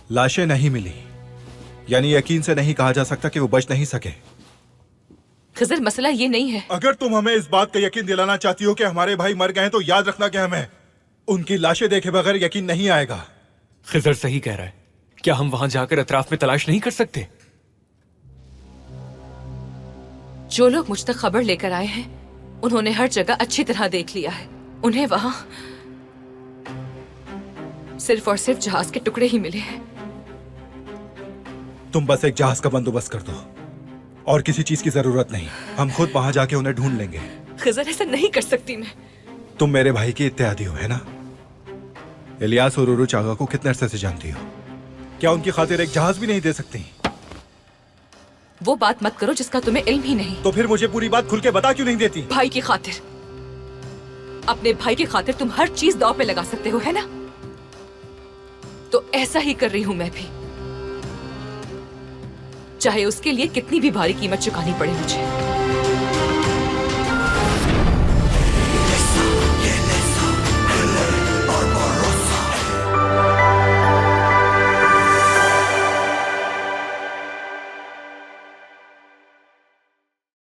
लाशें नहीं मिली, यानी यकीन से नहीं कहा जा सकता कि वो बच नहीं सके। खिजर, मसला ये नहीं है। अगर तुम हमें इस बात का यकीन दिलाना चाहती हो कि हमारे भाई मर गए हैं, तो याद रखना कि हमें उनकी लाशें देखे बगैर यकीन नहीं आएगा। खिजर सही कह रहा है। क्या हम वहां जाकर अतराफ में तलाश नहीं कर सकते? जो लोग मुझ तक खबर लेकर आए हैं, उन्होंने हर जगह अच्छी तरह देख लिया है। उन्हें वहां सिर्फ और सिर्फ जहाज के टुकड़े ही मिले हैं। तुम बस एक जहाज का बंदोबस्त कर दो और किसी चीज की जरूरत नहीं। हम खुद वहां जाके उन्हें ढूंढ लेंगे। खिजर, ऐसा नहीं कर सकती मैं। तुम मेरे भाई की इत्तेहादी हो, है ना? इलियास और उरू चागा को कितने अरसे से जानती हो? क्या उनकी खातिर एक जहाज भी नहीं दे सकती? वो बात मत करो जिसका तुम्हें इल्म ही नहीं। तो फिर मुझे पूरी बात खुल के बता क्यों नहीं देती? भाई की खातिर, अपने भाई की खातिर तुम हर चीज दांव पे लगा सकते हो, है ना? तो ऐसा ही कर रही हूं मैं भी, चाहे उसके लिए कितनी भी भारी कीमत चुकानी पड़े मुझे।